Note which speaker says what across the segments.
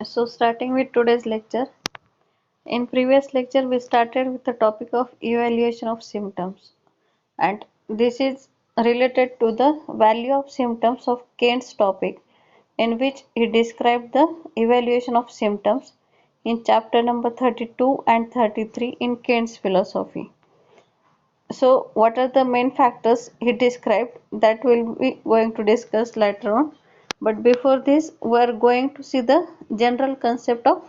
Speaker 1: So starting with today's lecture. In previous lecture we started with the topic of evaluation of symptoms, and this is related to the value of symptoms of Kant's topic, in which he described the evaluation of symptoms in chapter number 32 and 33 in Kant's philosophy. So what are the main factors he described, that will be going to discuss later on. But before this we are going to see the general concept of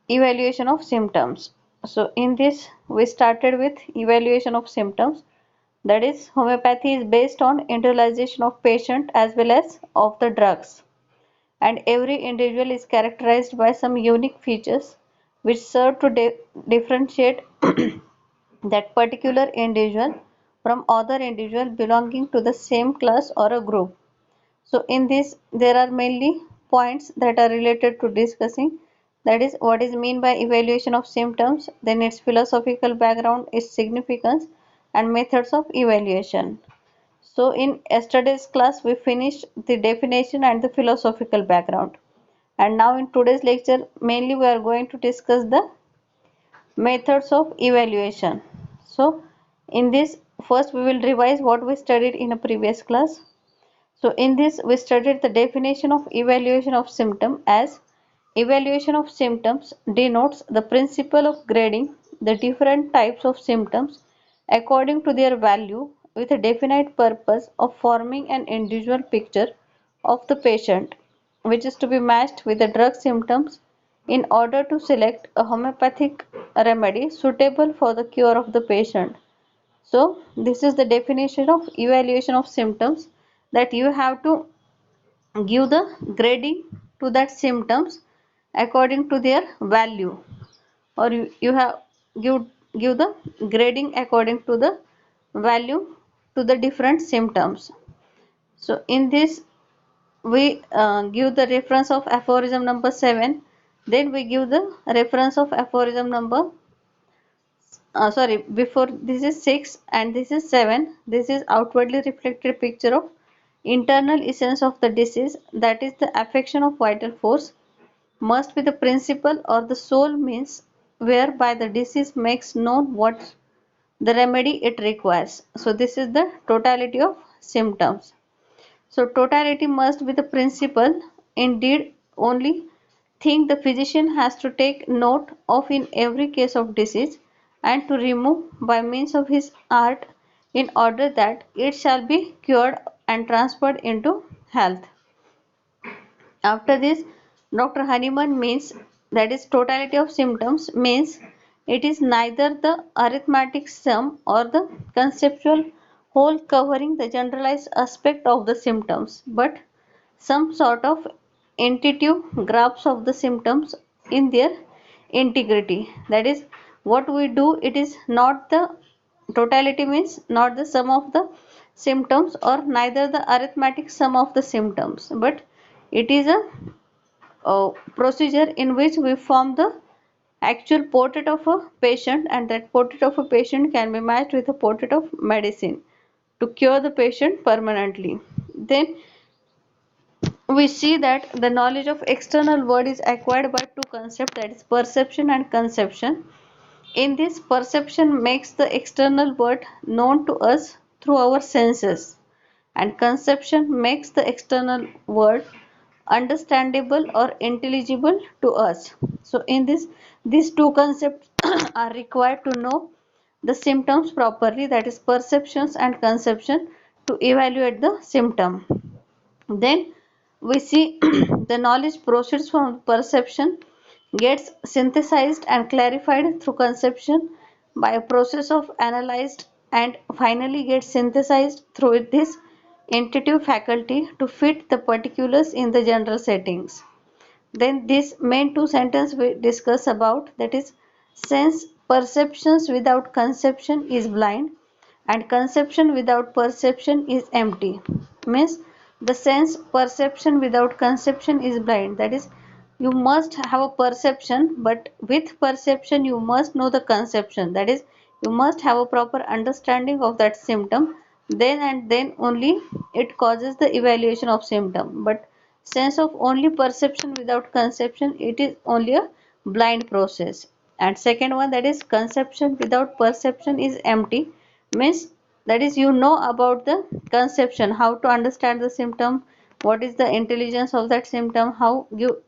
Speaker 1: evaluation of symptoms. So in this we started with evaluation of symptoms, that is homeopathy is based on individualization of patient as well as of the drugs, and every individual is characterized by some unique features which serve to differentiate that particular individual from other individual belonging to the same class or a group. So in this there are mainly points that are related to discussing, that is what is mean by evaluation of symptoms, then its philosophical background, its significance and methods of evaluation. So in yesterday's class we finished the definition and the philosophical background, and now in today's lecture mainly we are going to discuss the methods of evaluation. So in this first we will revise what we studied in a previous class. So in this we studied the definition of evaluation of symptom as evaluation of symptoms denotes the principle of grading the different types of symptoms according to their value with a definite purpose of forming an individual picture of the patient, which is to be matched with the drug symptoms in order to select a homeopathic remedy suitable for the cure of the patient. So this is the definition of evaluation of symptoms, that you have to give the grading to that symptoms according to their value, or you have give give the grading according to the value to the different symptoms. So in this we give the reference of aphorism number 7, then we give the reference of aphorism number sorry, before this is 6 and this is 7. This is outwardly reflected picture of internal essence of the disease, that is the affection of vital force must be the principle or the sole means whereby the disease makes known what the remedy it requires. So this is the totality of symptoms. So totality must be the principle, indeed only thing the physician has to take note of in every case of disease, and to remove by means of his art, in order that it shall be cured and transferred into health. After this, Dr. Honeyman means, that is totality of symptoms means it is neither the arithmetic sum or the conceptual whole covering the generalized aspect of the symptoms, but some sort of intuitive grasp of the symptoms in their integrity. That is what we do, it is not the totality means not the sum of the symptoms or neither the arithmetic sum of the symptoms, but it is a procedure in which we form the actual portrait of a patient, and that portrait of a patient can be matched with a portrait of medicine to cure the patient permanently. Then we see that the knowledge of external world is acquired by two concepts, that is perception and conception. In this, perception makes the external world known to us through our senses, and conception makes the external world understandable or intelligible to us. So in this, these two concepts are required to know the symptoms properly, that is perceptions and conception, to evaluate the symptom. Then we see the knowledge proceeds from perception, gets synthesized and clarified through conception by a process of analyzed, and finally gets synthesized through this intuitive faculty to fit the particulars in the general settings. Then this main two sentence we discuss about, that is sense perceptions without conception is blind, and conception without perception is empty. Means the sense perception without conception is blind, that is you must have a perception, but with perception you must know the conception, that is you must have a proper understanding of that symptom, then and then only it causes the evaluation of symptom. But sense of only perception without conception, it is only a blind process. And second one, that is conception without perception is empty, means that is you know about the conception, how to understand the symptom, what is the intelligence of that symptom, how you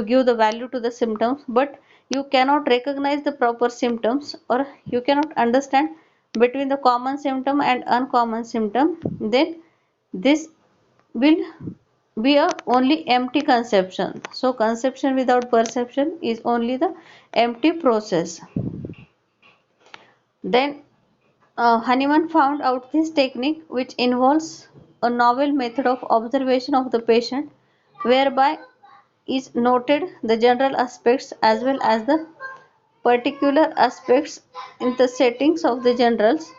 Speaker 1: give the value to the symptoms, but you cannot recognize the proper symptoms, or you cannot understand between the common symptom and uncommon symptom, then this will be a only empty conception. So conception without perception is only the empty process. Then Hahnemann found out this technique, which involves a novel method of observation of the patient, whereby is noted the general aspects as well as the particular aspects in the settings of the generals,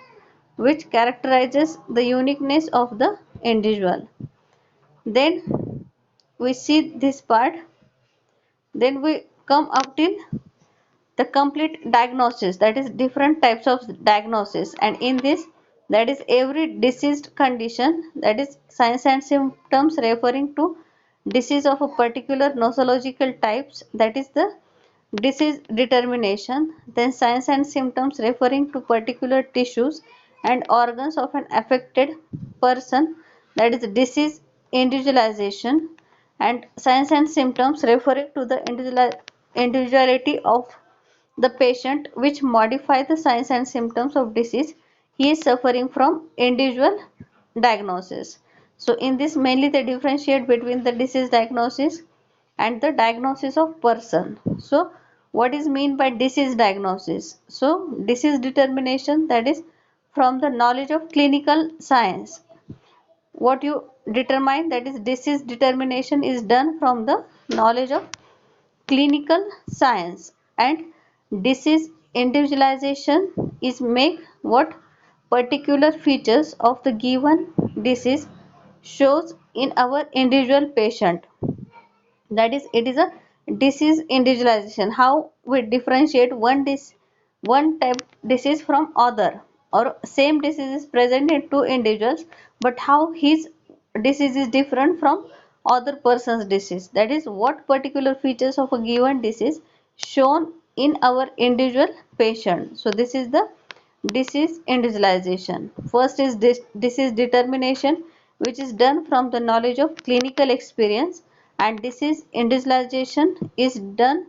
Speaker 1: which characterizes the uniqueness of the individual. Then we see this part, then we come up till the complete diagnosis, that is different types of diagnosis, and in this, that is every diseased condition, that is signs and symptoms referring to disease of a particular nosological types, that is the disease determination. Then signs and symptoms referring to particular tissues and organs of an affected person, that is disease individualization. And signs and symptoms referring to the individuality of the patient, which modify the signs and symptoms of disease he is suffering from, individual diagnosis. So in this mainly they differentiate between the disease diagnosis and the diagnosis of person. So what is mean by disease diagnosis? So disease determination, that is from the knowledge of clinical science. What you determine, that is disease determination, is done from the knowledge of clinical science. And disease individualization is make what particular features of the given disease shows in our individual patient, that is it is a disease individualization, how we differentiate one type disease from other, or same disease is present in two individuals, but how his disease is different from other person's disease, that is what particular features of a given disease shown in our individual patient. So this is the disease individualization. First is disease determination, which is done from the knowledge of clinical experience, and disease individualization is done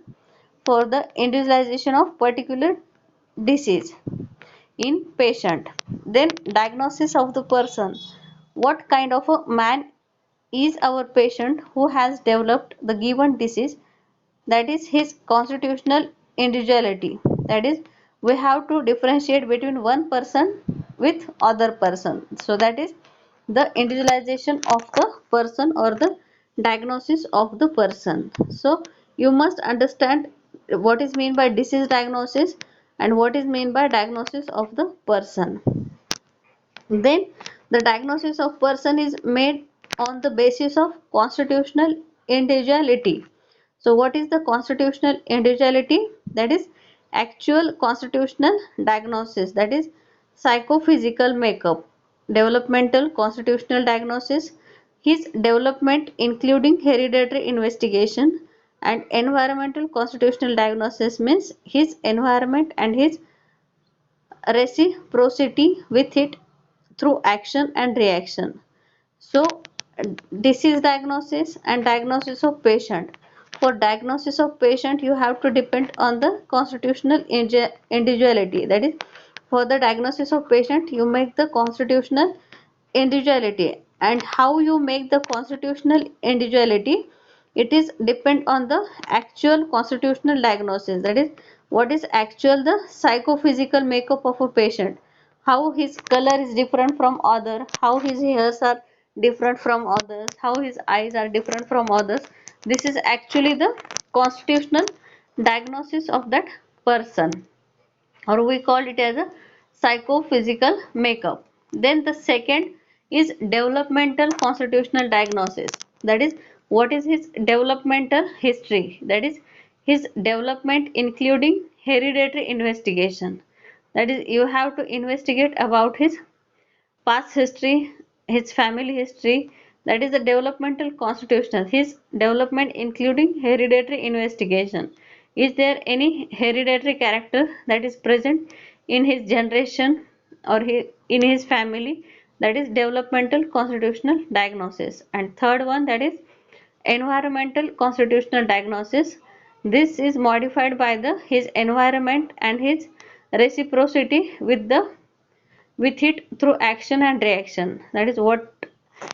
Speaker 1: for the individualization of particular disease in patient. Then diagnosis of the person. What kind of a man is our patient who has developed the given disease, that is his constitutional individuality, that is we have to differentiate between one person with other person. So that is the individualization of the person, or the diagnosis of the person. So you must understand what is mean by disease diagnosis and what is mean by diagnosis of the person. Then the diagnosis of person is made on the basis of constitutional individuality. So what is the constitutional individuality? That is actual constitutional diagnosis, that is psychophysical makeup, developmental constitutional diagnosis, his development including hereditary investigation, and environmental constitutional diagnosis means his environment and his reciprocity with it through action and reaction. So disease diagnosis and diagnosis of patient. For diagnosis of patient, you have to depend on the constitutional individuality. That is, for the diagnosis of patient, you make the constitutional individuality. And how you make the constitutional individuality, it is depend on the actual constitutional diagnosis. That is, what is actual the psychophysical makeup of a patient, how his color is different from other, how his hairs are different from others, how his eyes are different from others. This is actually the constitutional diagnosis of that person, or we call it as a psychophysical makeup. Then the second is developmental constitutional diagnosis, that is what is his developmental history, that is his development including hereditary investigation, that is you have to investigate about his past history, his family history, that is the developmental constitutional, his development including hereditary investigation. Is there any hereditary character that is present in his generation or in his family? That is developmental constitutional diagnosis. And third one, that is environmental constitutional diagnosis. This is modified by the his environment and his reciprocity with it through action and reaction. That is what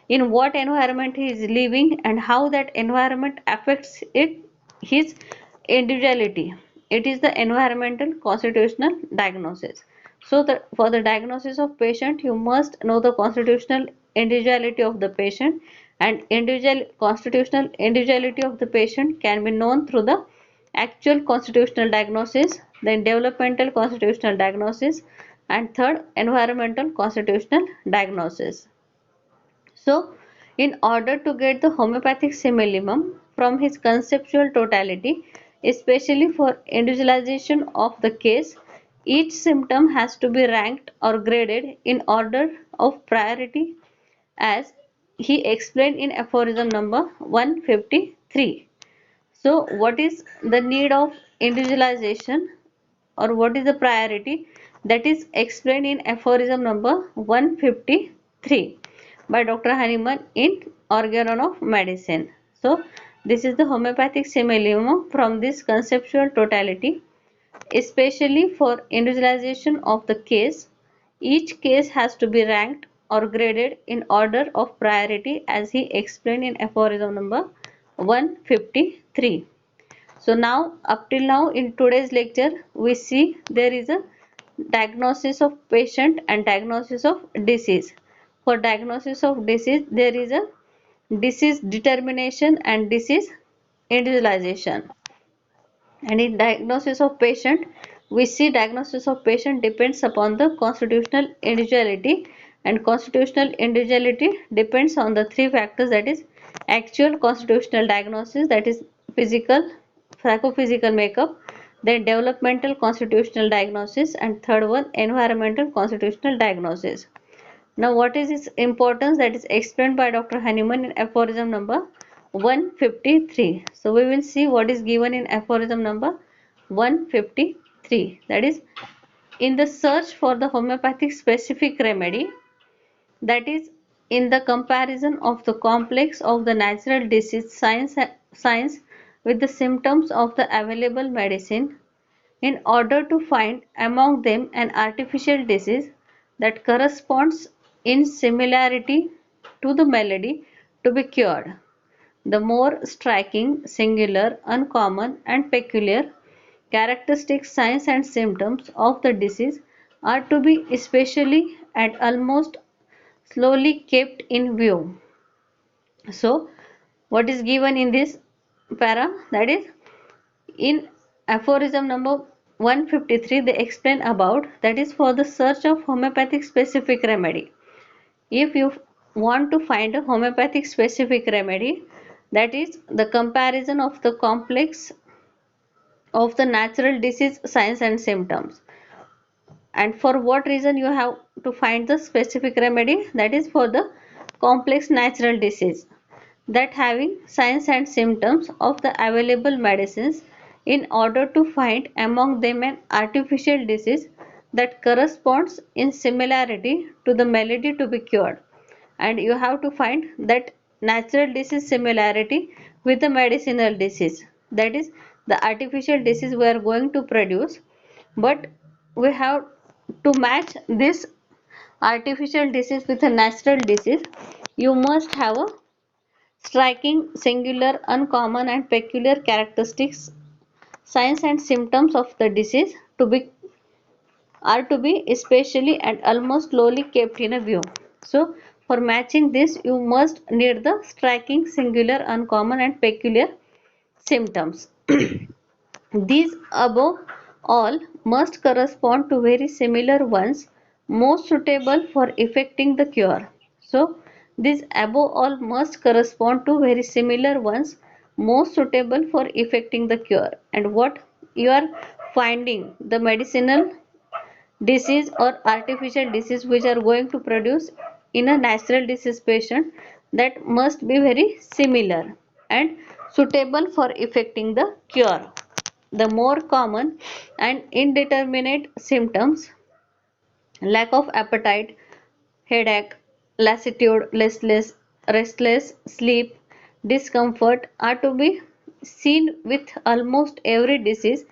Speaker 1: in what environment he is living and how that environment affects it his individuality. It is the environmental constitutional diagnosis. So for the diagnosis of patient, you must know the constitutional individuality of the patient, and individual constitutional individuality of the patient can be known through the actual constitutional diagnosis, then developmental constitutional diagnosis, and third environmental constitutional diagnosis. So, in order to get the homeopathic simillimum from his conceptual totality, especially for individualization of the case, each symptom has to be ranked or graded in order of priority as he explained in aphorism number 153. So, what is the need of individualization or what is the priority, that is explained in aphorism number 153 by Dr. Hahnemann in Organon of Medicine. So, this is the homeopathic simillimum from this conceptual totality, especially for individualization of the case. Each case has to be ranked or graded in order of priority as he explained in aphorism number 153. So now up till now in today's lecture we see there is a diagnosis of patient and diagnosis of disease. For diagnosis of disease there is a disease determination and disease individualization. And in diagnosis of patient we see diagnosis of patient depends upon the constitutional individuality, and constitutional individuality depends on the three factors, that is actual constitutional diagnosis, that is physical psychophysical makeup, then developmental constitutional diagnosis, and third one environmental constitutional diagnosis. Now what is its importance, that is explained by Dr. Hahnemann in aphorism number 153. So we will see what is given in aphorism number 153, that is in the search for the homeopathic specific remedy, that is in the comparison of the complex of the natural disease science with the symptoms of the available medicine, in order to find among them an artificial disease that corresponds in similarity to the malady to be cured. The more striking, singular, uncommon, and peculiar characteristic signs and symptoms of the disease are to be especially and almost slowly kept in view. So, what is given in this para? That is, in aphorism number 153, they explain about, that is for the search of homeopathic specific remedy. If you want to find a homeopathic specific remedy, that is the comparison of the complex of the natural disease signs and symptoms. And for what reason you have to find the specific remedy, that is for the complex natural disease that having signs and symptoms of the available medicines, in order to find among them an artificial disease that corresponds in similarity to the malady to be cured. And you have to find that natural disease similarity with the medicinal disease, that is the artificial disease we are going to produce, but we have to match this artificial disease with a natural disease. You must have a striking, singular, uncommon, and peculiar characteristics, signs, and symptoms of the disease to be especially and almost slowly kept in a view. So, for matching this, you must need the striking, singular, uncommon, and peculiar symptoms. These above all must correspond to very similar ones most suitable for effecting the cure. So, these above all must correspond to very similar ones most suitable for effecting the cure. And what you are finding, the medicinal disease or artificial disease which are going to produce in a natural disease patient, that must be very similar and suitable for effecting the cure. The more common and indeterminate symptoms, lack of appetite, headache, lassitude, restless sleep, discomfort, are to be seen with almost every disease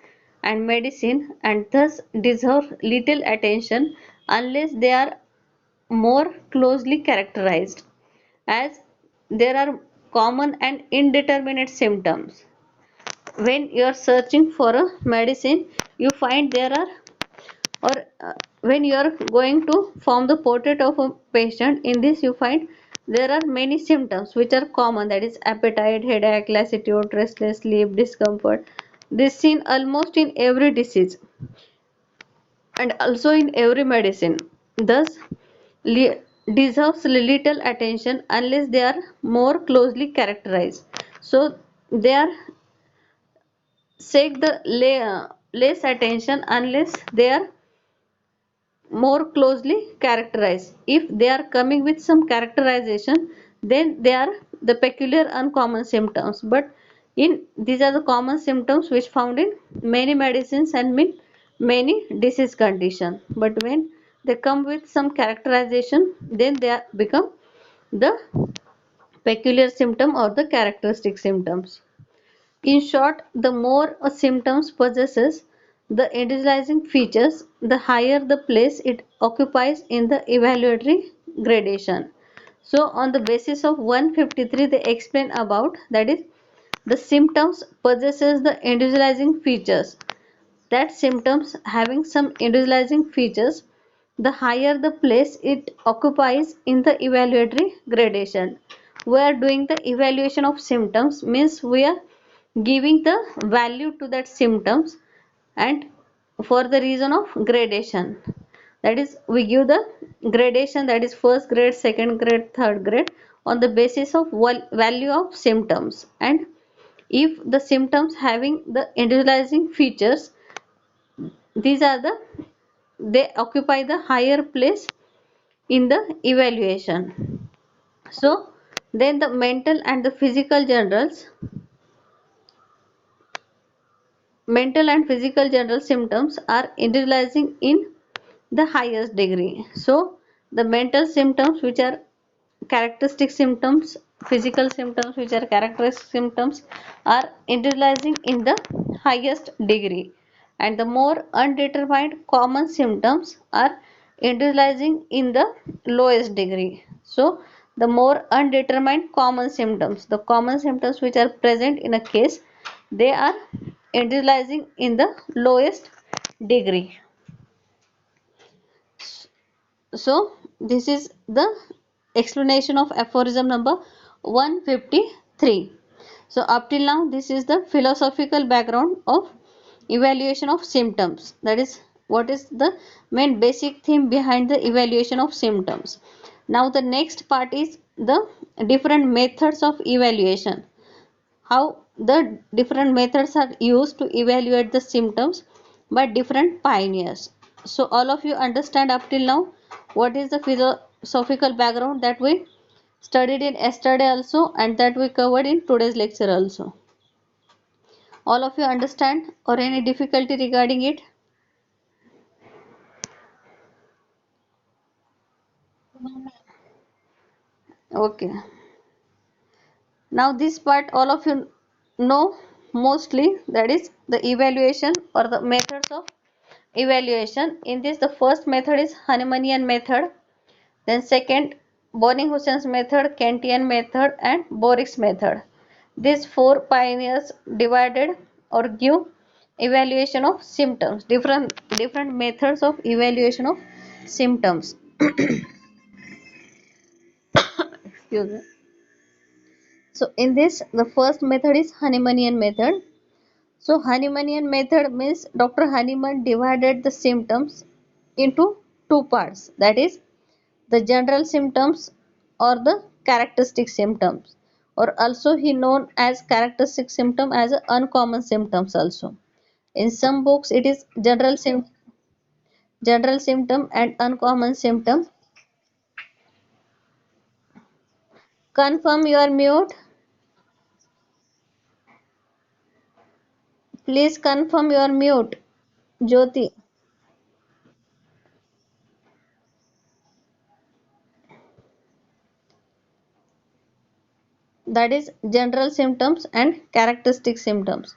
Speaker 1: and medicine, and thus deserve little attention unless they are more closely characterized, as there are common and indeterminate symptoms. When you are searching for a medicine, you find there are, or when you are going to form the portrait of a patient, in this you find there are many symptoms which are common, that is appetite, headache, lassitude, restless sleep, discomfort. This seen almost in every disease and also in every medicine, thus deserves little attention unless they are more closely characterized. So they are take the less attention unless they are more closely characterized. If they are coming with some characterization, then they are the peculiar uncommon symptoms. But in these are the common symptoms which found in many medicines and in many disease condition. But when they come with some characterization, then they are become the peculiar symptom or the characteristic symptoms. In short, the more a symptom possesses the individualizing features, the higher the place it occupies in the evaluatory gradation. So, on the basis of 153, they explain about, that is, the symptoms possesses the individualizing features. That symptoms having some individualizing features, the higher the place it occupies in the evaluatory gradation. We are doing the evaluation of symptoms, means we are giving the value to that symptoms, and for the reason of gradation, that is we give the gradation, that is first grade, second grade, third grade, on the basis of value of symptoms. And if the symptoms having the individualizing features, these are the, they occupy the higher place in the evaluation. So then the mental and physical general symptoms are individualizing in the highest degree. So the mental symptoms which are characteristic symptoms, physical symptoms which are characteristic symptoms, are individualizing in the highest degree, and the more undetermined common symptoms are individualizing in the lowest degree. So the more undetermined common symptoms, the common symptoms which are present in a case, they are individualizing in the lowest degree. So this is the explanation of aphorism number 153. So up till now, this is the philosophical background of evaluation of symptoms. That is, what is the main basic theme behind the evaluation of symptoms. Now the next part is the different methods of evaluation. How the different methods are used to evaluate the symptoms by different pioneers. So all of you understand up till now what is the philosophical background that we studied in yesterday also, and that we covered in today's lecture also. All of you understand, or any difficulty regarding it? Okay. Now this part all of you know mostly, that is the evaluation or the methods of evaluation. In this, the first method is Hahnemannian method, then second Bonning-Hussein's method, Kantian method, and Borik's method. These four pioneers divided or give evaluation of symptoms, different methods of evaluation of symptoms. Excuse me. So in this, the first method is Hahnemannian method. So Hahnemannian method means Dr. Hahnemann divided the symptoms into two parts, that is the general symptoms or the characteristic symptoms, or also he known as characteristic symptom as uncommon symptoms also. In some books it is general symptom and uncommon symptom. Confirm you are mute. Please confirm you are mute. Jyoti. That is general symptoms and characteristic symptoms.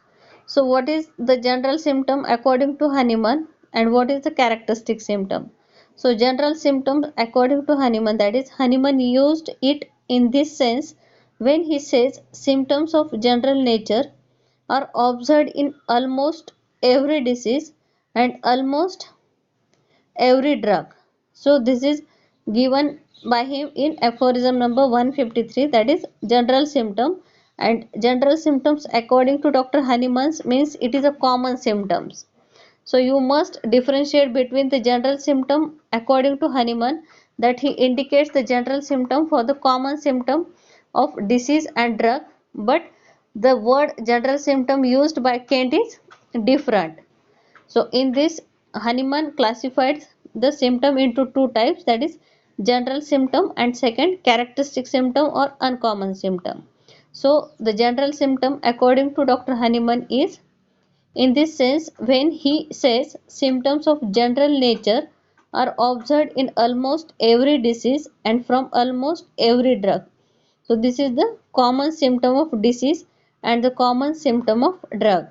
Speaker 1: So what is the general symptom according to Hahnemann and what is the characteristic symptom? So general symptoms according to Hahnemann, that is Hahnemann used it in this sense when he says symptoms of general nature are observed in almost every disease and almost every drug. So this is given by him in aphorism number 153, that is general symptom. And general symptoms according to Dr. Hahnemann means it is a common symptoms. So you must differentiate between the general symptom according to Hahnemann, that he indicates the general symptom for the common symptom of disease and drug, but the word general symptom used by Kent is different. So in this, Hahnemann classified the symptom into two types, that is general symptom and second characteristic symptom or uncommon symptom. So the general symptom according to Dr. Hahnemann is in this sense when he says symptoms of general nature are observed in almost every disease and from almost every drug. So this is the common symptom of disease and the common symptom of drug.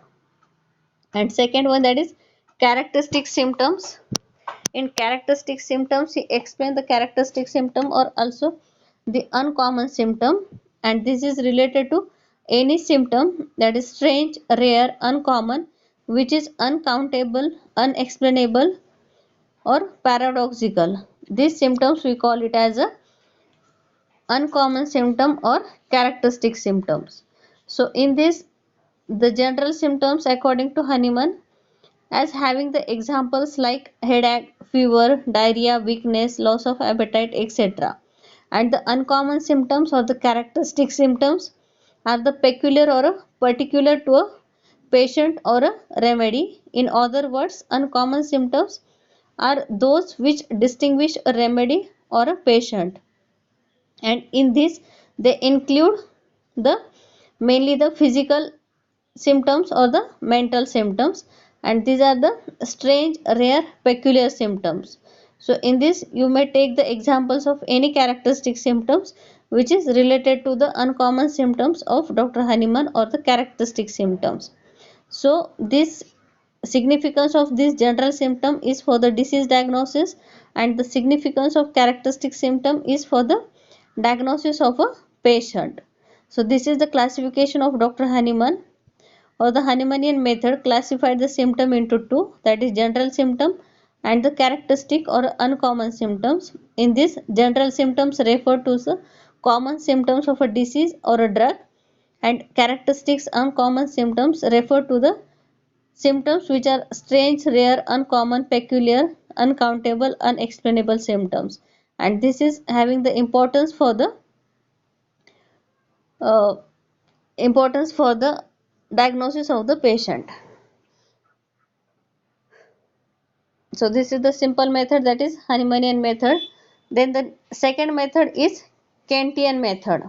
Speaker 1: And second one, that is characteristic symptoms. In characteristic symptoms he explained the characteristic symptom or also the uncommon symptom, and this is related to any symptom that is strange, rare, uncommon, which is uncountable, unexplainable or paradoxical. These symptoms we call it as a uncommon symptom or characteristic symptoms. So in this, the general symptoms according to Hahnemann as having the examples like headache, fever, diarrhea, weakness, loss of appetite, etc. And the uncommon symptoms or the characteristic symptoms are the peculiar or a particular to a patient or a remedy. In other words, uncommon symptoms are those which distinguish a remedy or a patient, and in this they include the mainly the physical symptoms or the mental symptoms, and these are the strange, rare, peculiar symptoms. So in this you may take the examples of any characteristic symptoms which is related to the uncommon symptoms of Dr. Hahnemann or the characteristic symptoms. So this significance of this general symptom is for the disease diagnosis, and the significance of characteristic symptom is for the diagnosis of a patient. So this is the classification of Dr. Hahnemann, or the Hahnemannian method classified the symptom into two, that is general symptom and the characteristic or uncommon symptoms. In this, general symptoms refer to the common symptoms of a disease or a drug, and characteristics uncommon symptoms refer to the symptoms which are strange, rare, uncommon, peculiar, uncountable, unexplainable symptoms. And this is having the uh, importance for the diagnosis of the patient. So this is the simple method, that is Hahnemannian method. Then the second method is Kentian method.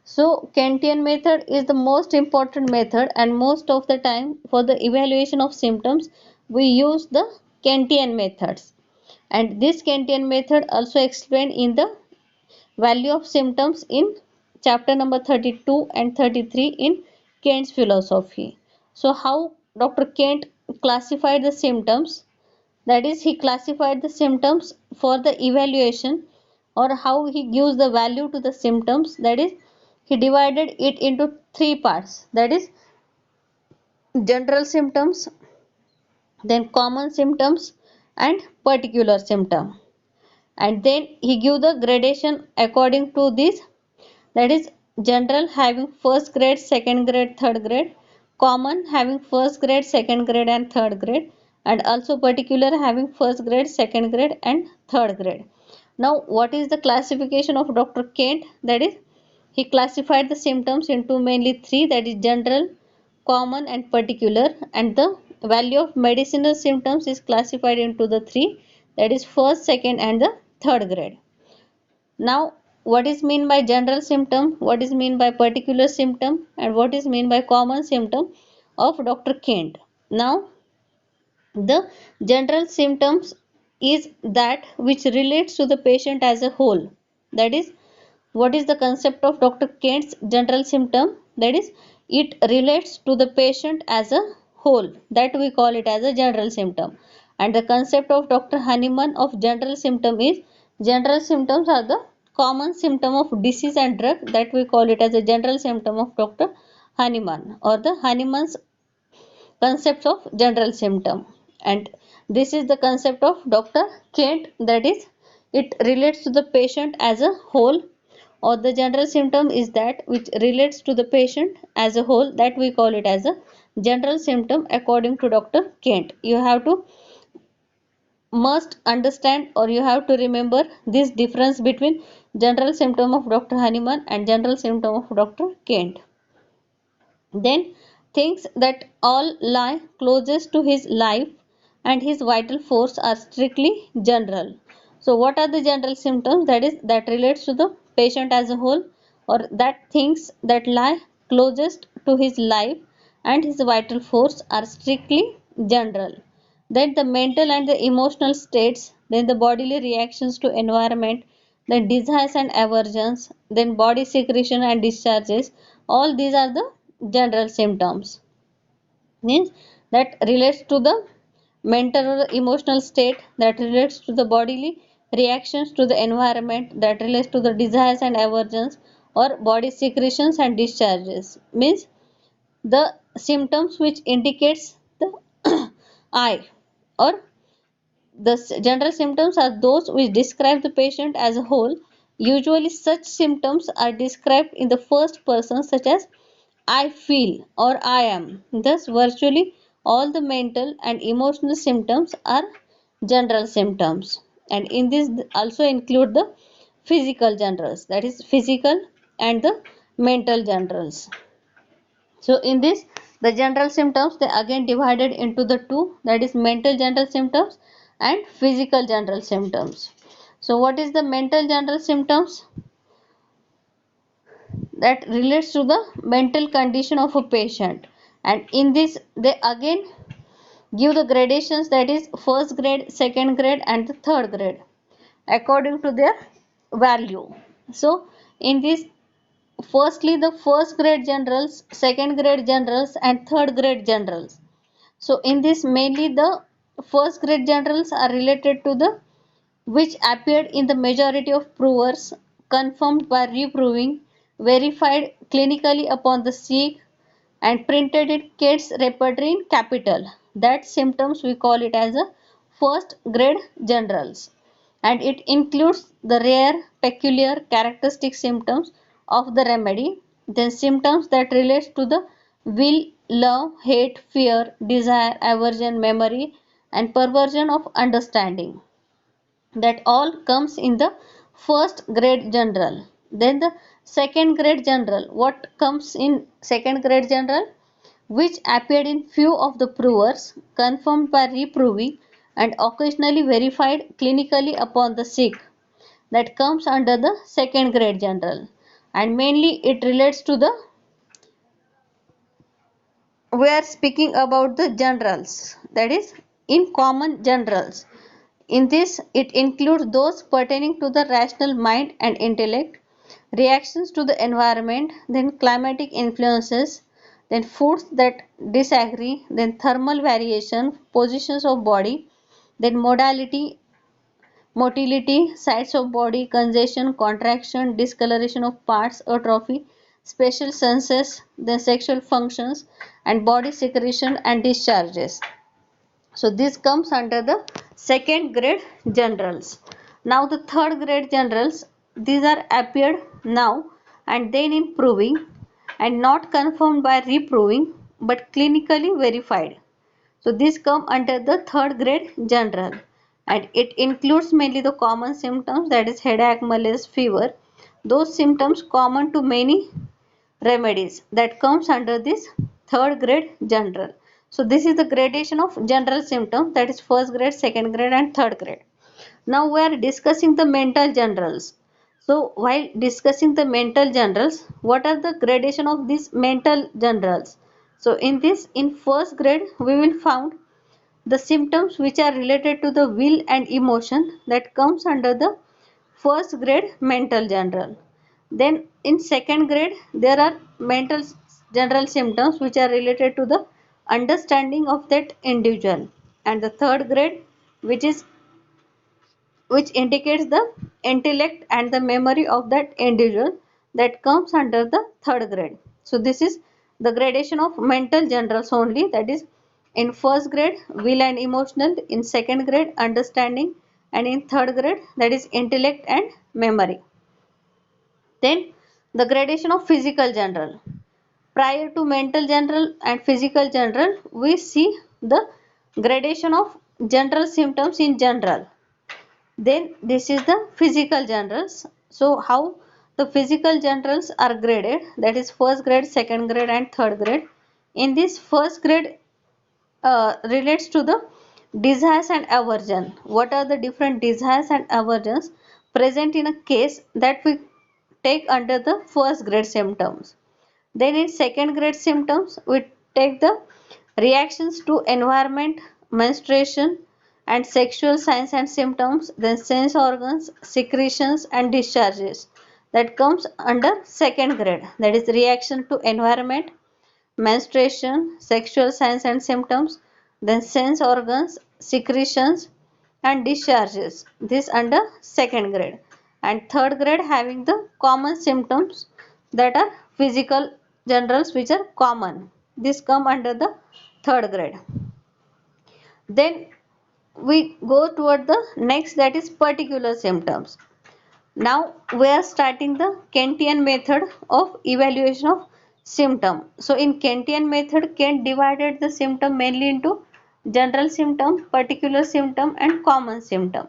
Speaker 1: So Kentian method is the most important method, and most of the time for the evaluation of symptoms we use the Kentian methods. And this Kentian method also explained in the value of symptoms in chapter number 32 and 33 in Kent's philosophy. So how Dr. Kent classified the symptoms, that is he classified the symptoms for the evaluation, or how he gives the value to the symptoms, that is he divided it into three parts, that is general symptoms, then common symptoms and particular symptom. And then he give the gradation according to this, that is general having first grade, second grade, third grade, common having first grade, second grade and third grade, and also particular having first grade, second grade and third grade. Now what is the classification of Dr. Kent, that is he classified the symptoms into mainly three, that is general, common and particular, and the value of medicinal symptoms is classified into the three, that is first, second and the third grade. Now what is mean by general symptom, what is mean by particular symptom, and what is mean by common symptom of Dr. Kent. Now the general symptoms is that which relates to the patient as a whole. That is, what is the concept of Dr. Kent's general symptom? That is, it relates to the patient as a whole. That we call it as a general symptom. And the concept of Dr. Hahnemann of general symptom is general symptoms are the common symptom of disease and drug. That we call it as a general symptom of Dr. Hahnemann or the Hahnemann's concepts of general symptom. And this is the concept of Dr. Kent, that is, it relates to the patient as a whole, or the general symptom is that which relates to the patient as a whole, that we call it as a general symptom according to Dr. Kent. You have to must understand, or you have to remember this difference between general symptom of Dr. Hahnemann and general symptom of Dr. Kent. Then things that all lie closest to his life and his vital force are strictly general. So what are the general symptoms? That is, that relates to the patient as a whole, or that things that lie closest to his life and his vital force are strictly general. Then the mental and the emotional states, then the bodily reactions to environment, then desires and aversions, then body secretion and discharges, all these are the general symptoms. Means that relates to the mental or emotional state, that relates to the bodily reactions to the environment, that relates to the desires and aversions, or body secretions and discharges. Means the symptoms which indicates the I, or the general symptoms are those which describe the patient as a whole. Usually such symptoms are described in the first person, such as I feel or I am. Thus, virtually all the mental and emotional symptoms are general symptoms. And in this also include the physical generals, that is physical and the mental generals. So in this, the general symptoms, they again divided into the two, that is mental general symptoms and physical general symptoms. So what is the mental general symptoms? That relates to the mental condition of a patient, and in this they again give the gradations, that is first grade, second grade and the third grade according to their value. So in this, firstly the first grade generals, second grade generals and third grade generals. So in this, mainly the first grade generals are related to the which appeared in the majority of provers, confirmed by reproving, verified clinically upon the sick, and printed in Kate's repertory in capital. That symptoms we call it as a first grade generals, and it includes the rare peculiar characteristic symptoms of the remedy, then symptoms that relates to the will, love, hate, fear, desire, aversion, memory, and perversion of understanding, that all comes in the first grade general. Then the second grade general, what comes in second grade general? Which appeared in few of the provers, confirmed by reproving, and occasionally verified clinically upon the sick, that comes under the second grade general. And mainly it relates to the, we are speaking about the generals, that is in common generals. In this, it includes those pertaining to the rational mind and intellect, reactions to the environment, then climatic influences, then foods that disagree, then thermal variation, positions of body, then modality, motility, sides of body, congestion, contraction, discoloration of parts, atrophy, special senses, then sexual functions, and body secretion and discharges. So this comes under the second grade generals. Now the third grade generals, these are appeared now and then in proving, and not confirmed by reproving but clinically verified. So these come under the third grade general, and it includes mainly the common symptoms, that is headache, malaise, fever, those symptoms common to many remedies, that comes under this third grade general. So this is the gradation of general symptoms, that is first grade, second grade and third grade. Now we are discussing the mental generals. So while discussing the mental generals, what are the gradation of these mental generals? So in this, in first grade, we will found the symptoms which are related to the will and emotion, that comes under the first grade mental general. Then in second grade, there are mental general symptoms which are related to the understanding of that individual. And the third grade, which is which indicates the intellect and the memory of that individual, that comes under the third grade. So this is the gradation of mental generals only, that is in first grade will and emotional, in second grade understanding, and in third grade that is intellect and memory. Then the gradation of physical general. Prior to mental general and physical general, we see the gradation of general symptoms in general. Then this is the physical generals. So how the physical generals are graded, that is first grade, second grade and third grade. In this first grade relates to the desires and aversion. What are the different desires and aversions present in a case, that we take under the first grade symptoms. Then in second grade symptoms, we take the reactions to environment, menstruation, and sexual signs and symptoms, then sense organs, secretions, and discharges. That comes under second grade. That is reaction to environment, menstruation, sexual signs and symptoms, then sense organs, secretions, and discharges. This under second grade. And third grade having the common symptoms, that are physical generals which are common. This come under the third grade. Then we go toward the next, that is particular symptoms. Now we are starting the Kentian method of evaluation of symptom. So in Kentian method, Kent divided the symptom mainly into general symptom, particular symptom and common symptom.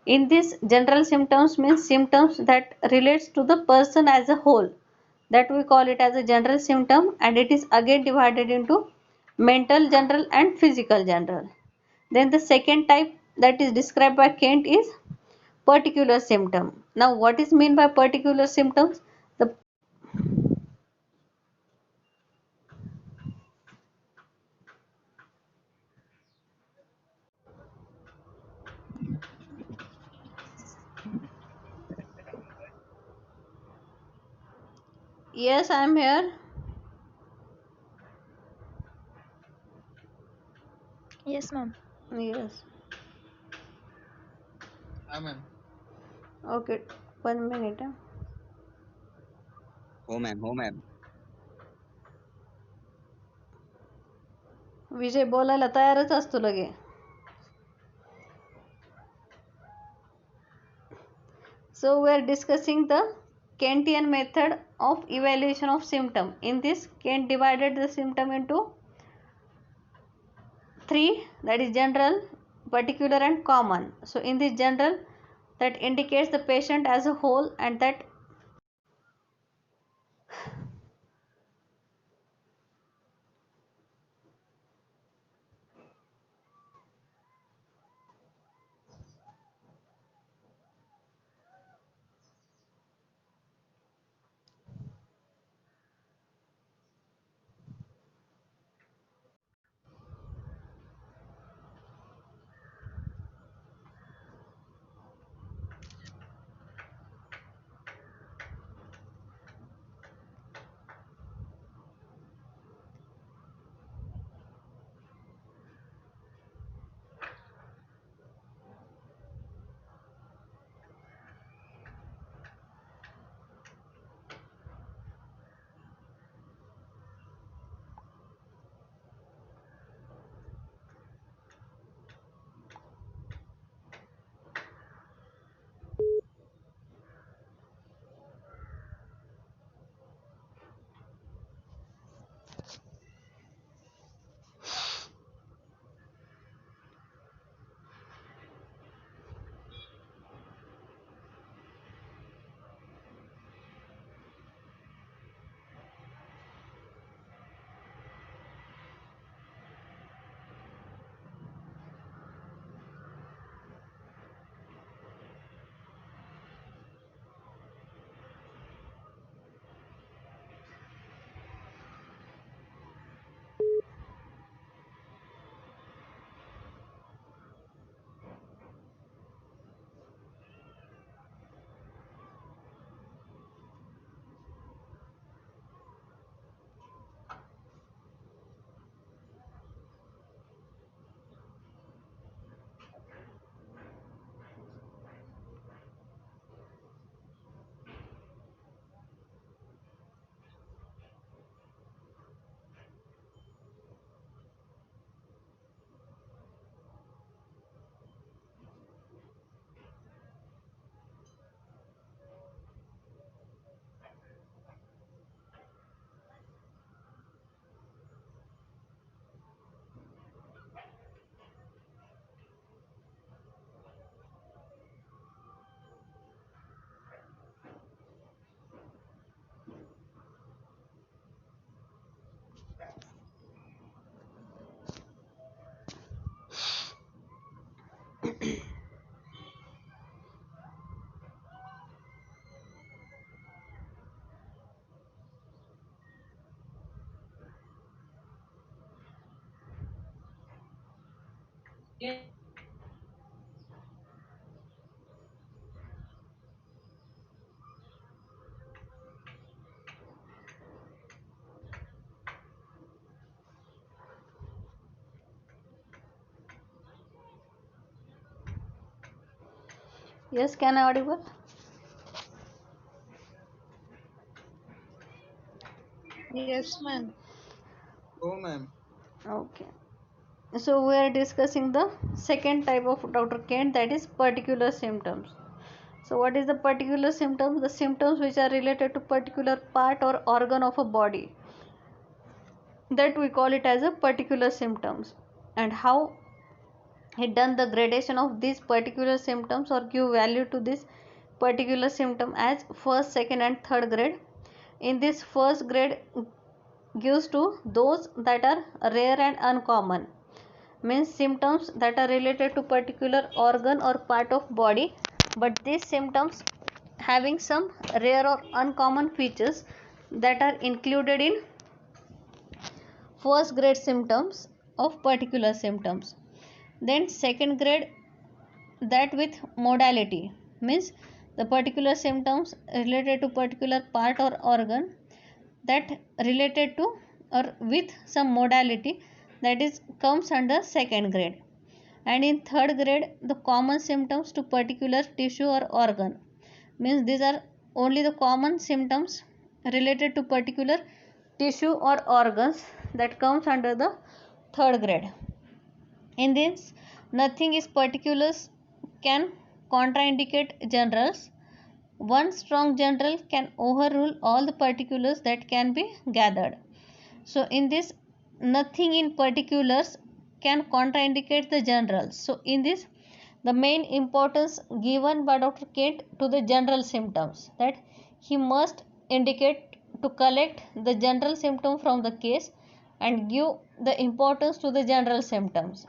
Speaker 1: In this, general symptoms means symptoms that relates to the person as a whole, that we call it as a general symptom, and it is again divided into mental general and physical general. Then the second type that is described by Kent is particular symptom. Now what is mean by particular symptoms? The Yes, I am here.
Speaker 2: Yes, ma'am.
Speaker 1: Yes.
Speaker 3: हाँ ma'am.
Speaker 1: Okay, 1 minute.
Speaker 4: हो ma'am, हो ma'am.
Speaker 1: विजय बोलायला तयारच असतो लगे. So we are discussing the Kentian method of evaluation of symptom. In this, Kent divided the symptom into three, that is general, particular and common. So in this general, that indicates the patient as a whole, and that Yes, can I audible?
Speaker 2: Yes, ma'am.
Speaker 3: Oh, ma'am.
Speaker 1: Okay. So we are discussing the second type of Dr. Kent, that is particular symptoms. So what is the particular symptoms? The symptoms which are related to particular part or organ of a body, that we call it as a particular symptoms. And how he done the gradation of these particular symptoms or give value to this particular symptom as first, second and third grade. In this first grade gives to those that are rare and uncommon, means symptoms that are related to particular organ or part of body, but these symptoms having some rare or uncommon features that are included in first grade symptoms of particular symptoms. Then second grade, that with modality, means the particular symptoms related to particular part or organ that related to or with some modality, that is comes under second grade. And in third grade, the common symptoms to particular tissue or organ, means these are only the common symptoms related to particular tissue or organs, that comes under the third grade. In this, nothing is particulars can contraindicate generals. One strong general can overrule all the particulars that can be gathered. So in this, nothing in particulars can contraindicate the generals. So in this, the main importance given by Dr. Kent to the general symptoms, that he must indicate to collect the general symptom from the case and give the importance to the general symptoms.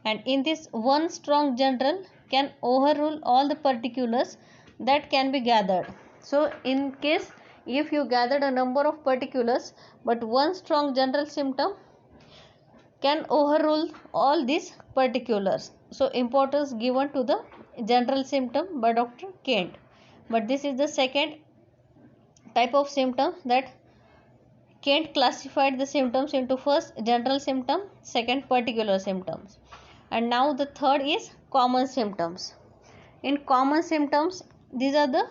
Speaker 1: And in this, one strong general can overrule all the particulars that can be gathered. So in case if you gathered a number of particulars, but one strong general symptom can overrule all these particulars, so importance given to the general symptom by Dr. Kent. But this is the second type of symptom, that Kent classified the symptoms into first general symptom, second particular symptoms, and now the third is common symptoms. In common symptoms, these are the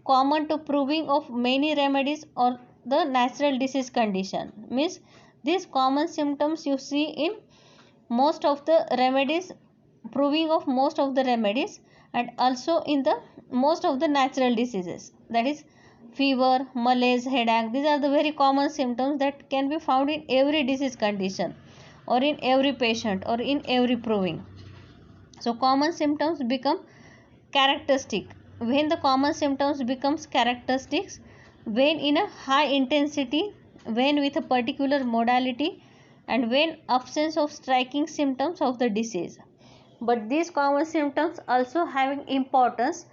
Speaker 1: common to proving of many remedies or the natural disease condition, means these common symptoms you see in most of the remedies, proving of most of the remedies, and also in the most of the natural diseases, that is fever, malaise, headache. These are the very common symptoms that can be found in every disease condition or in every patient or in every proving. So common symptoms become characteristic. When the common symptoms becomes characteristics, when in a high intensity, when with a particular modality, and when absence of striking symptoms of the disease. But these common symptoms also having importance,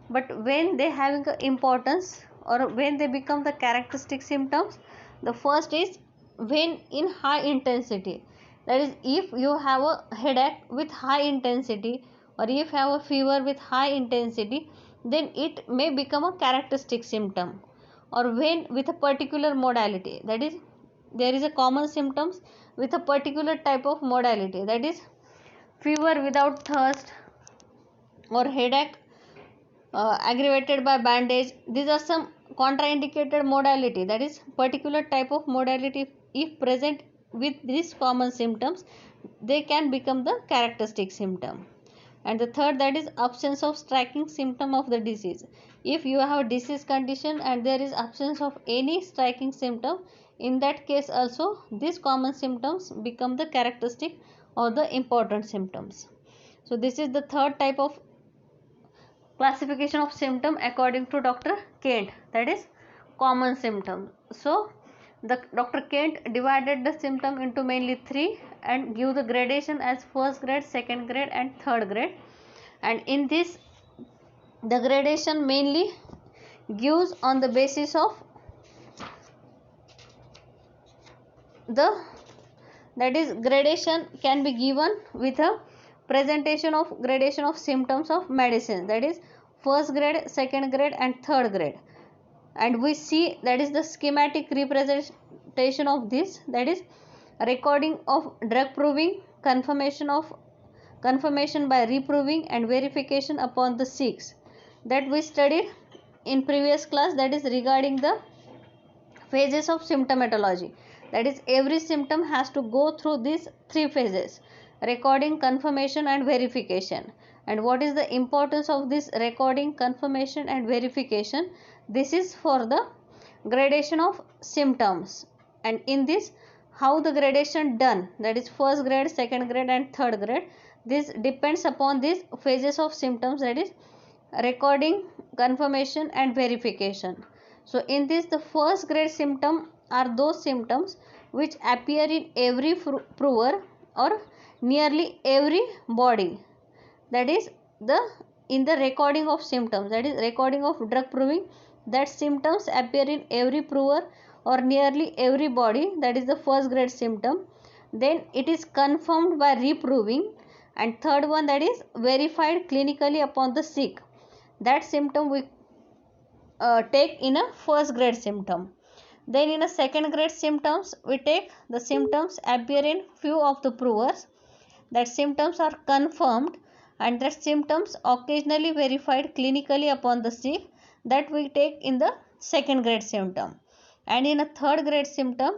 Speaker 1: but when they having importance or when they become the characteristic symptoms, the first is when in high intensity, that is if you have a headache with high intensity or if you have a fever with high intensity, then it may become a characteristic symptom. Or when with a particular modality, that is there is a common symptoms with a particular type of modality, that is fever without thirst or headache aggravated by bandage. These are some contraindicated modality, that is particular type of modality. If present with these common symptoms, they can become the characteristic symptom. And the third, that is absence of striking symptom of the disease. If you have a disease condition and there is absence of any striking symptom, in that case also these common symptoms become the characteristic or the important symptoms. So this is the third type of classification of symptom according to Dr. Kent, that is common symptom. So the Dr. Kent divided the symptom into mainly three and give the gradation as first grade, second grade and third grade. And in this, the gradation mainly gives on the basis of the, that is gradation can be given with a presentation of gradation of symptoms of medicine, that is first grade, second grade and third grade. And we see that is the schematic representation of this, that is recording of drug proving, confirmation by reproving and verification upon the 6 that we studied in previous class, that is regarding the phases of symptomatology. That is every symptom has to go through these 3 phases: recording, confirmation and verification. And what is the importance of this recording, confirmation and verification? This is for the gradation of symptoms. And in this, how the gradation done, that is first grade, second grade and third grade, this depends upon these phases of symptoms, that is recording, confirmation and verification. So in this, the first grade symptom are those symptoms which appear in every prover or nearly every body, that is the in the recording of symptoms, that is recording of drug proving, that symptoms appear in every prover or nearly every body, that is the first grade symptom. Then it is confirmed by reproving, and third one, that is verified clinically upon the sick, that symptom we take in a first grade symptom. Then in a second grade symptoms, we take the symptoms appear in few of the provers, that symptoms are confirmed and that symptoms occasionally verified clinically upon the sick, that we take in the second grade symptom. And in a third grade symptom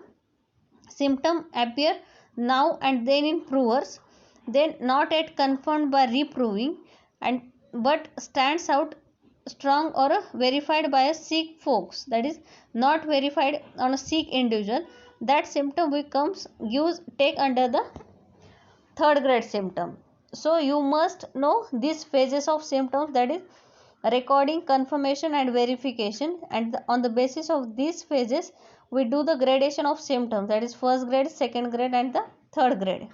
Speaker 1: appear now and then in provers, then not yet confirmed by reproving, and but stands out strong or verified by a sick folks, that is not verified on a sick individual, that symptom becomes gives take under the third grade symptom. So you must know these phases of symptoms, that is recording, confirmation and verification, and on the basis of these phases we do the gradation of symptoms, that is first grade, second grade and the third grade.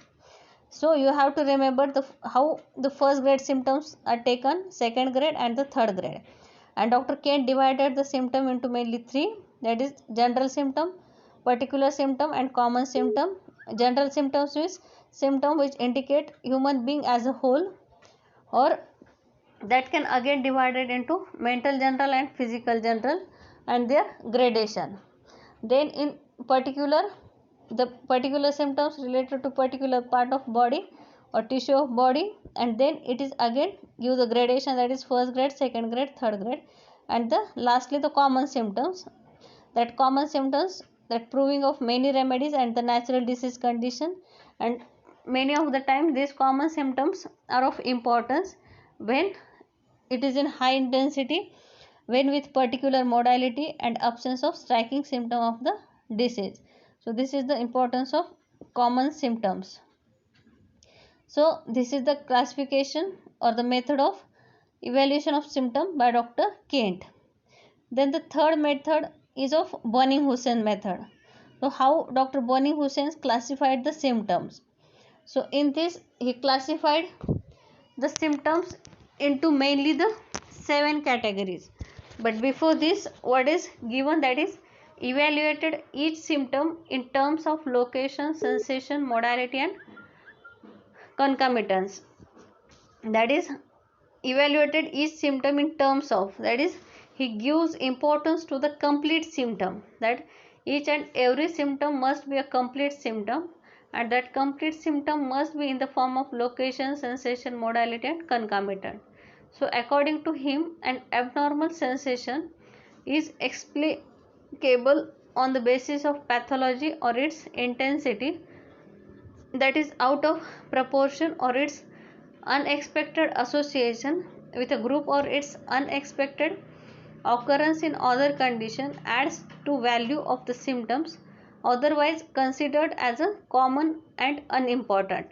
Speaker 1: So you have to remember how the first grade symptoms are taken, second grade and the third grade. And Dr. Kent divided the symptom into mainly 3, that is general symptom, particular symptom and common symptom. General symptoms is symptom which indicate human being as a whole, or that can again divided into mental general and physical general and their gradation. Then in particular, the particular symptoms related to particular part of body or tissue of body, and then it is again give the gradation, that is first grade, second grade, third grade. And the lastly the common symptoms, that common symptoms that proving of many remedies and the natural disease condition. And many of the time these common symptoms are of importance when it is in high intensity, when with particular modality and absence of striking symptom of the disease. So this is the importance of common symptoms. So this is the classification or the method of evaluation of symptom by Dr. Kent. Then the third method is of Bonning-Hussein method. So how Dr. Bonning-Hussein classified the symptoms. So in this he classified the symptoms into mainly the 7 categories. But before this, what is given, that is evaluated each symptom in terms of location, sensation, modality and concomitance. That is evaluated each symptom in terms of, that is he gives importance to the complete symptom, that each and every symptom must be a complete symptom, and that complete symptom must be in the form of location, sensation, modality and concomitant. So according to him, an abnormal sensation is explicable on the basis of pathology or its intensity that is out of proportion, or its unexpected association with a group, or its unexpected occurrence in other condition adds to value of the symptoms otherwise considered as a common and unimportant.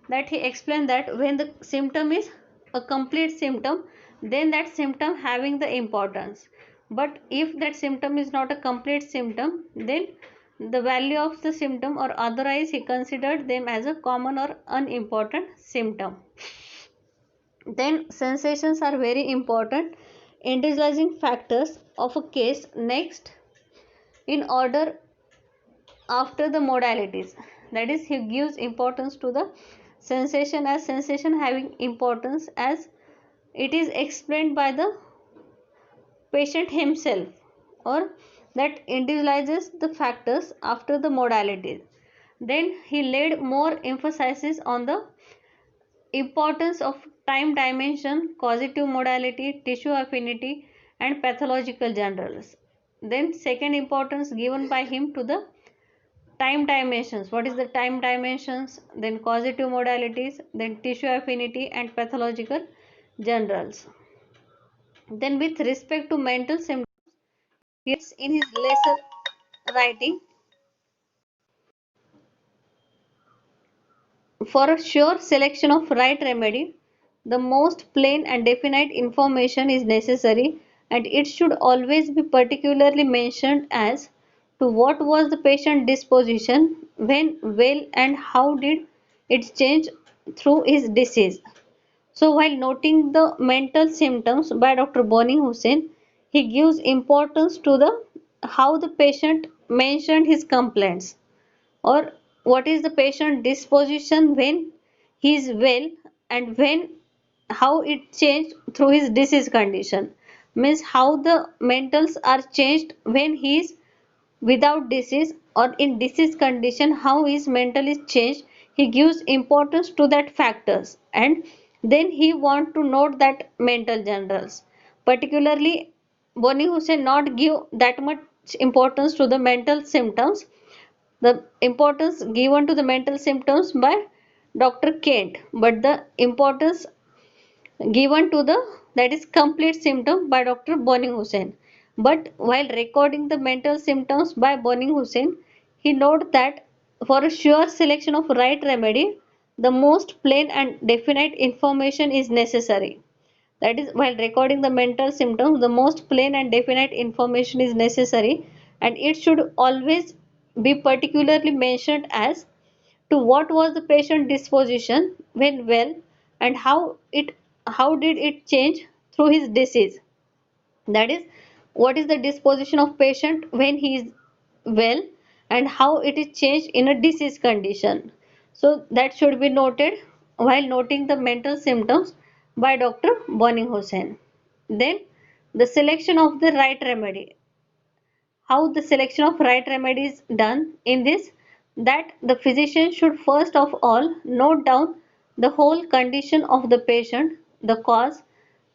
Speaker 1: That he explained that when the symptom is a complete symptom, then that symptom having the importance, but if that symptom is not a complete symptom, then the value of the symptom or otherwise he considered them as a common or unimportant symptom. Then sensations are very important individualizing factors of a case. Next, in order after the modalities, that is he gives importance to the sensation as sensation having importance as it is explained by the patient himself, or that individualizes the factors after the modalities. Then he laid more emphasis on the importance of time dimension, causative modality, tissue affinity, and pathological generals. Then second importance given by him to the time dimensions. What is the time dimensions? Then causative modalities, then tissue affinity and pathological generals. Then with respect to mental symptoms, yes, in his lesser writing, for a sure selection of right remedy, the most plain and definite information is necessary, and it should always be particularly mentioned as to what was the patient disposition when well and how did it change through his disease. So, while noting the mental symptoms by Dr. Boni Hussain, he gives importance to the how the patient mentioned his complaints, or what is the patient disposition when he is well, and when how it changed through his disease condition, means how the mentals are changed when he is without disease, or in disease condition how his mental is changed. He gives importance to that factors, and then he want to note that mental generals. Particularly, Boni Hussein not give that much importance to the mental symptoms, the importance given to the mental symptoms by Dr. Kent, but the importance given to the that is complete symptom by Dr. Boni Hussain. But while recording the mental symptoms by Boni Hussain, he noted that for a sure selection of right remedy, the most plain and definite information is necessary. That is, while recording the mental symptoms, the most plain and definite information is necessary, and it should always be particularly mentioned as to what was the patient disposition when well, and how did it change through his disease. That is, what is the disposition of patient when he is well, and how it is changed in a disease condition. So that should be noted while noting the mental symptoms by Dr. Boni Hussain. Then the selection of the right remedy, how the selection of right remedy is done in this, that the physician should first of all note down the whole condition of the patient, the cause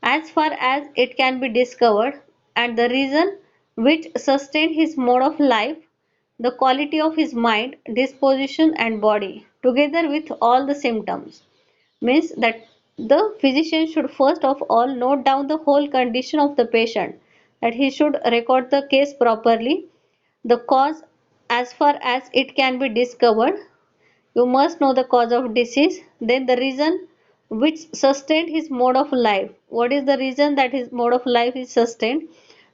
Speaker 1: as far as it can be discovered, and the reason which sustained his mode of life, the quality of his mind, disposition and body, together with all the symptoms. Means that the physician should first of all note down the whole condition of the patient, that he should record the case properly, the cause as far as it can be discovered. You must know the cause of disease, then the reason which sustained his mode of life. What is the reason that his mode of life is sustained?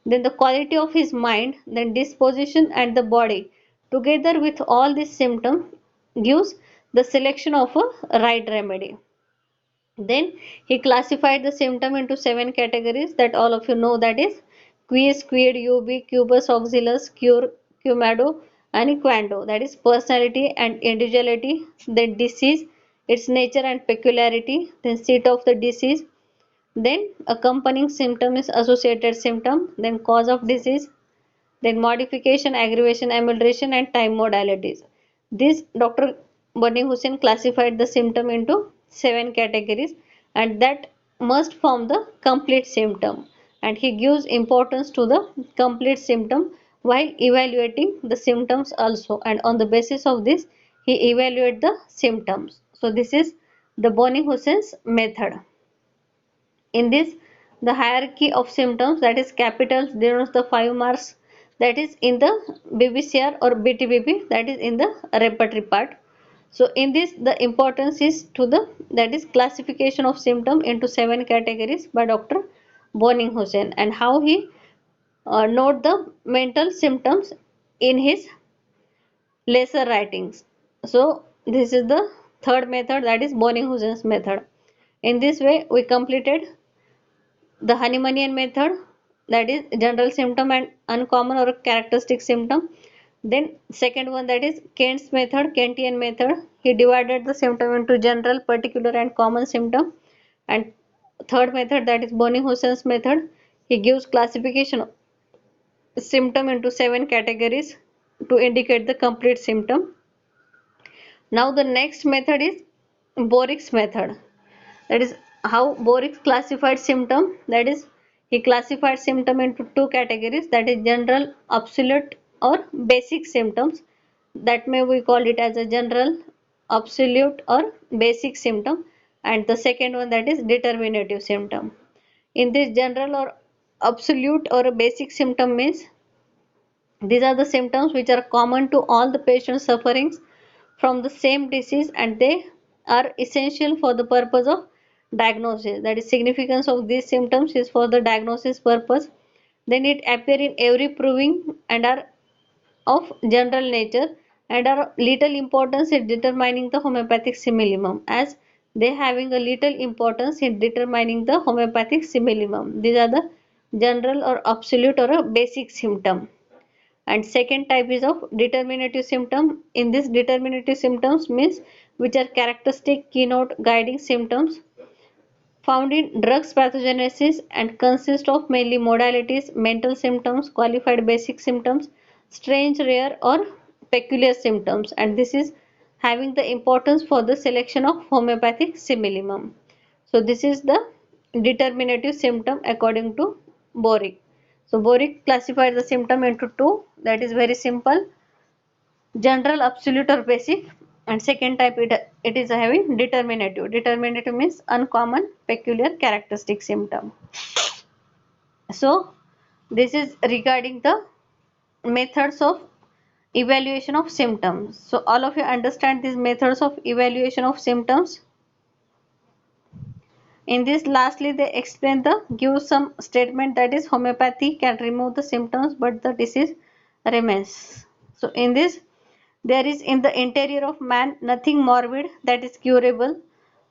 Speaker 1: Then the quality of his mind, then disposition and the body. Together with all these symptoms gives the selection of a right remedy. Then he classified the symptom into seven categories that all of you know, that is quis, quid, ubi, cubus, auxilius, cure, cumado, and quando, that is personality and individuality, then disease, its nature and peculiarity, then seat of the disease, then accompanying symptom is associated symptom, then cause of disease, then modification, aggravation, amelioration, and time modalities. This Dr. Bani Hussain classified the symptom into seven categories, and that must form the complete symptom. And he gives importance to the complete symptom while evaluating the symptoms also. And on the basis of this, he evaluate the symptoms. So this is the Boni Hussain's method. In this, the hierarchy of symptoms, that is capitals denotes the 5 marks, that is in the BBCR or BTBP, that is in the repertory part. So in this, the importance is to the, that is classification of symptom into seven categories by Dr. Boni Hussain, and how he note the mental symptoms in his lesser writings. So this is the third method, that is Boni Hussein's method. In this way, we completed the Hahnemannian method, that is general symptom and uncommon or characteristic symptom. Then second one, that is Kent's method, Kentian method. He divided the symptom into general, particular and common symptom. And third method, that is Bonny-Hussein's method. He gives classification of symptom into 7 categories to indicate the complete symptom. Now the next method is Borik's method. That is how Borik classified symptom. That is, he classified symptom into 2 categories, that is general, absolute or basic symptoms. That may we call it as a general, absolute or basic symptom, and the second one, that is determinative symptom. In this general or absolute or a basic symptom means these are the symptoms which are common to all the patients suffering from the same disease, and they are essential for the purpose of diagnosis. That is, significance of these symptoms is for the diagnosis purpose. Then it appear in every proving and are of general nature and are little importance in determining the homeopathic simillimum, as they having a little importance in determining the homeopathic simillimum. These are the general or absolute or a basic symptom. And second type is of determinative symptom. In this, determinative symptoms means which are characteristic, keynote, guiding symptoms found in drugs pathogenesis and consist of mainly modalities, mental symptoms, qualified basic symptoms, strange, rare or peculiar symptoms, and this is having the importance for the selection of homeopathic simillimum. So this is the determinative symptom according to Borik. So Borik classified the symptom into two, that is very simple, general, absolute or basic, and second type it is having determinative. Determinative means uncommon, peculiar, characteristic symptom. So this is regarding the methods of evaluation of symptoms. So all of you understand these methods of evaluation of symptoms. In this, lastly, they explain the give some statement, that is homeopathy can remove the symptoms but the disease remains. So in this, there is in the interior of man nothing morbid that is curable,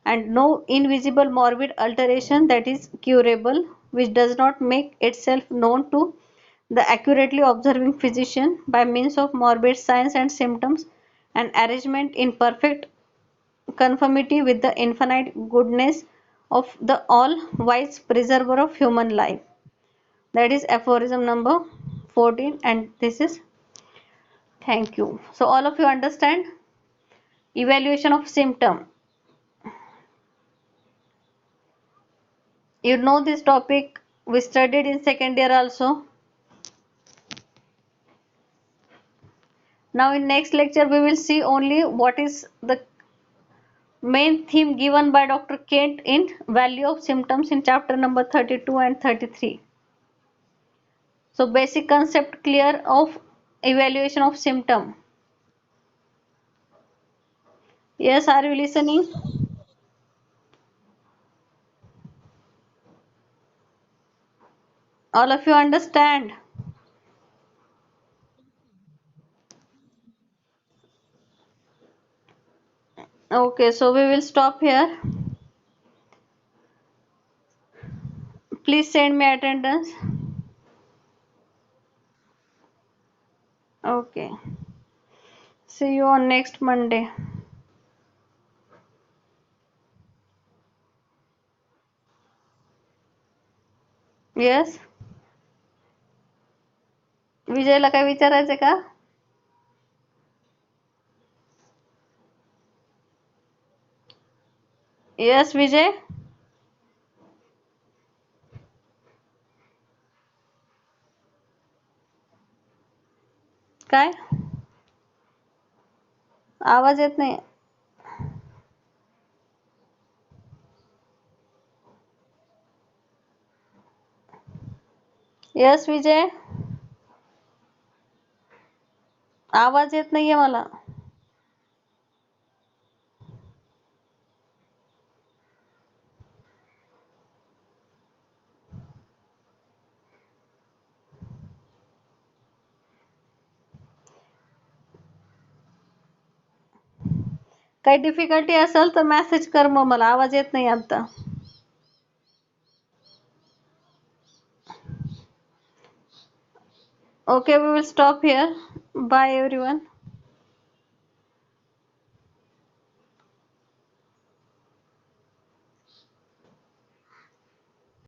Speaker 1: and no invisible morbid alteration that is curable, which does not make itself known to the accurately observing physician by means of morbid signs and symptoms, and arrangement in perfect conformity with the infinite goodness of the all-wise preserver of human life. That is aphorism number 14, and this is thank you. So all of you understand evaluation of symptom. You know this topic, we studied in second year also. Now in next lecture we will see only what is the main theme given by Dr. Kent in value of symptoms in chapter number 32 and 33. So basic concept clear of evaluation of symptom. Yes, are you listening? All of you understand? Okay, so we will stop here. Please send me attendance. Okay. See you on next Monday. Yes? विजयला काय विचारायचं का? Yes, विजय? काय? आवाज येत नाही. Yes, विजय? आवाज येत नाहीये मला. काही डिफिकल्टी असेल तर मेसेज कर, मग मला आवाज येत नाही आता. Okay, we will stop here. Bye everyone.